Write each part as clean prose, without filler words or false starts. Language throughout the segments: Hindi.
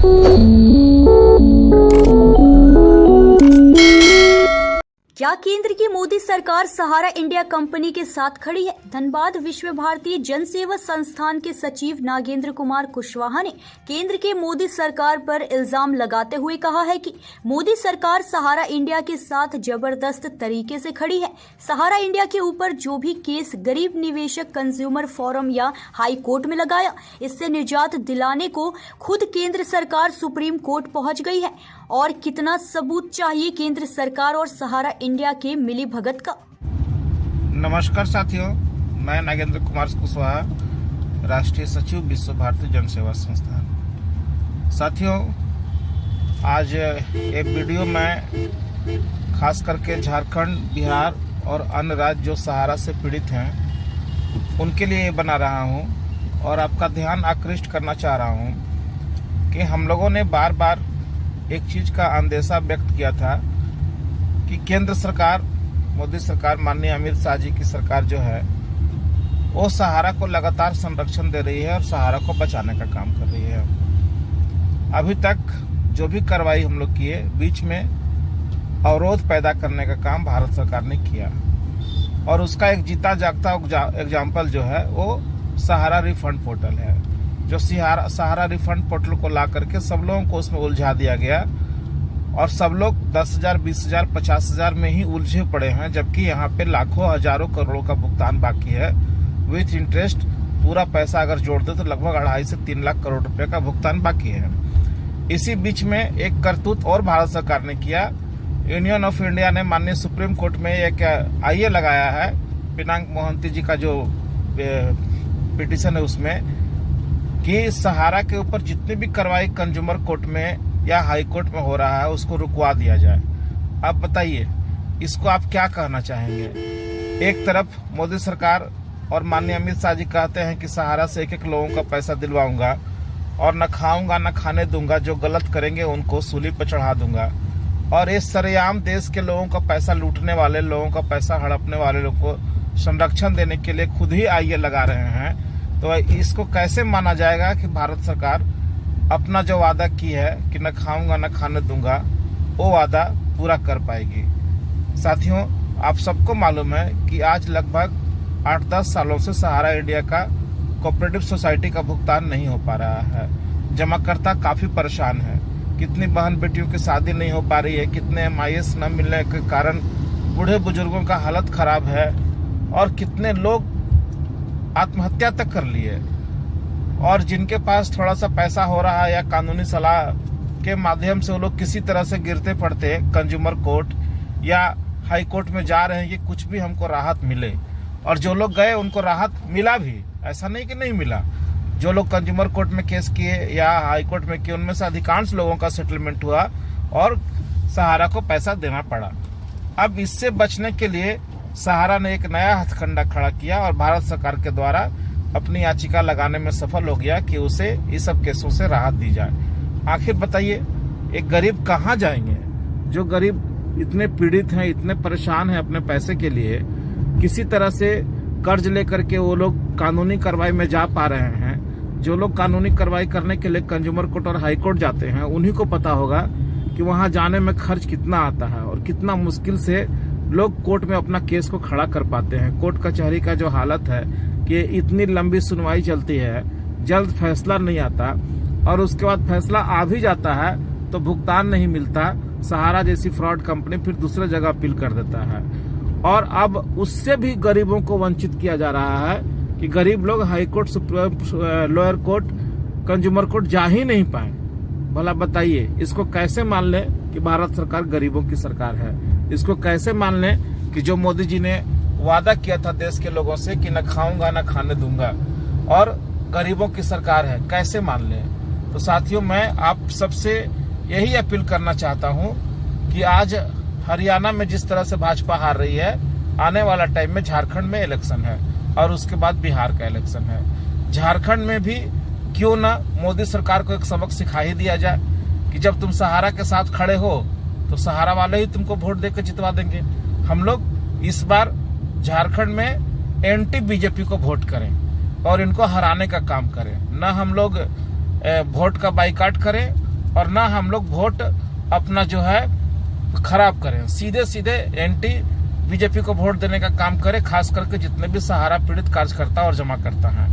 क्या केंद्र की मोदी सरकार सहारा इंडिया कंपनी के साथ खड़ी है? धनबाद विश्व भारतीय जन सेवा संस्थान के सचिव नागेंद्र कुमार कुशवाहा ने केंद्र के मोदी सरकार पर इल्जाम लगाते हुए कहा है कि मोदी सरकार सहारा इंडिया के साथ जबरदस्त तरीके से खड़ी है। सहारा इंडिया के ऊपर जो भी केस गरीब निवेशक कंज्यूमर फोरम या हाई कोर्ट में लगाया, इससे निजात दिलाने को खुद केंद्र सरकार सुप्रीम कोर्ट पहुंच गई है। और कितना सबूत चाहिए केंद्र सरकार और सहारा इंडिया के मिली भगत का। नमस्कार साथियों, मैं नागेंद्र कुमार कुशवाहा, राष्ट्रीय सचिव विश्व भारतीय जन सेवा संस्थान। साथियों, आज एक वीडियो मैं खास करके झारखंड, बिहार और अन्य राज्य जो सहारा से पीड़ित हैं उनके लिए बना रहा हूं और आपका ध्यान आकृष्ट करना चाह रहा हूं कि हम लोगों ने बार बार एक चीज का अंदेशा व्यक्त किया था कि केंद्र सरकार, मोदी सरकार, माननीय अमित शाह जी की सरकार जो है वो सहारा को लगातार संरक्षण दे रही है और सहारा को बचाने का काम कर रही है। अभी तक जो भी कार्रवाई हम लोग किए, बीच में अवरोध पैदा करने का काम भारत सरकार ने किया और उसका एक जीता जागता एग्जाम्पल जो है वो सहारा रिफंड पोर्टल है। जो सहारा रिफंड पोर्टल को ला करके सब लोगों को उसमें उलझा दिया गया और सब लोग 10,000, 20,000, 50,000 में ही उलझे पड़े हैं, जबकि यहाँ पे लाखों हजारों करोड़ों का भुगतान बाकी है विथ इंटरेस्ट। पूरा पैसा अगर जोड़ दे तो लगभग 2.5 से 3 लाख करोड़ रुपए का भुगतान बाकी है। इसी बीच में एक करतूत और भारत सरकार ने किया। यूनियन ऑफ इंडिया ने माननीय सुप्रीम कोर्ट में एक आईए लगाया है, पिनाक मोहंती जी का जो पिटीशन है उसमें, कि सहारा के ऊपर जितनी भी कार्रवाई कंज्यूमर कोर्ट में या हाई कोर्ट में हो रहा है उसको रुकवा दिया जाए। अब बताइए, इसको आप क्या कहना चाहेंगे? एक तरफ मोदी सरकार और माननीय अमित शाह जी कहते हैं कि सहारा से एक लोगों का पैसा दिलवाऊंगा और न खाऊंगा न खाने दूंगा, जो गलत करेंगे उनको सूली पर चढ़ा दूंगा। और इस सरेआम देश के लोगों का पैसा लूटने वाले, लोगों का पैसा हड़पने वाले लोगों को संरक्षण देने के लिए खुद ही आईए लगा रहे हैं। तो इसको कैसे माना जाएगा कि भारत सरकार अपना जो वादा की है कि न खाऊंगा न खाने दूंगा, वो वादा पूरा कर पाएगी? साथियों, आप सबको मालूम है कि आज लगभग 8-10 सालों से सहारा इंडिया का कोऑपरेटिव सोसाइटी का भुगतान नहीं हो पा रहा है। जमाकर्ता काफी परेशान है। कितनी बहन बेटियों की शादी नहीं हो पा रही है, कितने MIS न मिलने के कारण बूढ़े बुजुर्गों का हालत खराब है और कितने लोग आत्महत्या तक कर लिए। और जिनके पास थोड़ा सा पैसा हो रहा है या कानूनी सलाह के माध्यम से वो लोग किसी तरह से गिरते पड़ते कंज्यूमर कोर्ट या हाई कोर्ट में जा रहे हैं कि कुछ भी हमको राहत मिले। और जो लोग गए उनको राहत मिला भी, ऐसा नहीं कि नहीं मिला। जो लोग कंज्यूमर कोर्ट में केस किए या हाई कोर्ट में किए, उनमें से अधिकांश लोगों का सेटलमेंट हुआ और सहारा को पैसा देना पड़ा। अब इससे बचने के लिए सहारा ने एक नया हथकंडा खड़ा किया और भारत सरकार के द्वारा अपनी याचिका लगाने में सफल हो गया कि उसे इस सब केसों से राहत दी जाए। आखिर बताइए, एक गरीब कहाँ जाएंगे? जो गरीब इतने पीड़ित हैं, इतने परेशान हैं अपने पैसे के लिए, किसी तरह से कर्ज लेकर के वो लोग कानूनी कार्रवाई में जा पा रहे हैं। जो लोग कानूनी कार्रवाई करने के लिए कंज्यूमर कोर्ट और हाई कोर्ट जाते हैं, उन्हीं को पता होगा कि वहां जाने में खर्च कितना आता है और कितना मुश्किल से लोग कोर्ट में अपना केस को खड़ा कर पाते हैं। कोर्ट कचहरी का जो हालत है कि इतनी लंबी सुनवाई चलती है, जल्द फैसला नहीं आता और उसके बाद फैसला आ भी जाता है तो भुगतान नहीं मिलता। सहारा जैसी फ्रॉड कंपनी फिर दूसरे जगह अपील कर देता है और अब उससे भी गरीबों को वंचित किया जा रहा है कि गरीब लोग high court, lower court, consumer court जा ही नहीं पाए। भला बताइए, इसको कैसे मान ले कि भारत सरकार गरीबों की सरकार है? इसको कैसे मान लें कि जो मोदी जी ने वादा किया था देश के लोगों से कि न खाऊंगा न खाने दूंगा और गरीबों की सरकार है, कैसे मान लें? तो साथियों, मैं आप सबसे यही अपील करना चाहता हूं कि आज हरियाणा में जिस तरह से भाजपा हार रही है, आने वाला टाइम में झारखंड में इलेक्शन है और उसके बाद बिहार का इलेक्शन है। झारखंड में भी क्यों न मोदी सरकार को एक सबक सिखा ही दिया जाए कि जब तुम सहारा के साथ खड़े हो तो सहारा वाले ही तुमको वोट देकर जितवा देंगे। हम लोग इस बार झारखंड में एंटी बीजेपी को वोट करें और इनको हराने का काम करें, न हम लोग वोट का बाइकाट करें और ना हम लोग वोट अपना जो है खराब करें। सीधे सीधे एंटी बीजेपी को वोट देने का काम करें, खास करके जितने भी सहारा पीड़ित कार्यकर्ता और जमा करता है।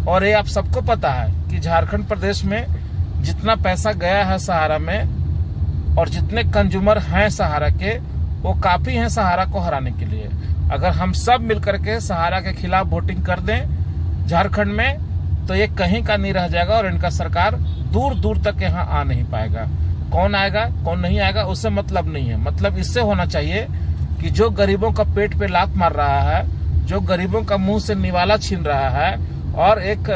और ये आप सबको पता है कि झारखंड प्रदेश में जितना पैसा गया है सहारा में और जितने कंज्यूमर हैं सहारा के, वो काफी हैं सहारा को हराने के लिए। अगर हम सब मिलकर के सहारा के खिलाफ वोटिंग कर दें झारखंड में, तो ये कहीं का नहीं रह जाएगा और इनका सरकार दूर दूर तक यहाँ आ नहीं पाएगा। कौन आएगा कौन नहीं आएगा उससे मतलब नहीं है। मतलब इससे होना चाहिए कि जो गरीबों का पेट पे लात मार रहा है, जो गरीबों का मुंह से निवाला छीन रहा है और एक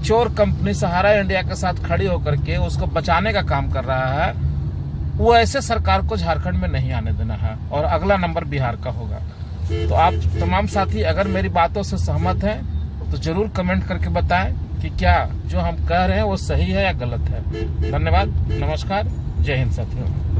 चोर कंपनी सहारा इंडिया के साथ खड़ी होकर के उसको बचाने का काम कर रहा है, वो ऐसे सरकार को झारखंड में नहीं आने देना है और अगला नंबर बिहार का होगा। तो आप तमाम साथी अगर मेरी बातों से सहमत हैं तो जरूर कमेंट करके बताएं कि क्या जो हम कह रहे हैं वो सही है या गलत है। धन्यवाद, नमस्कार, जय हिंद साथियों।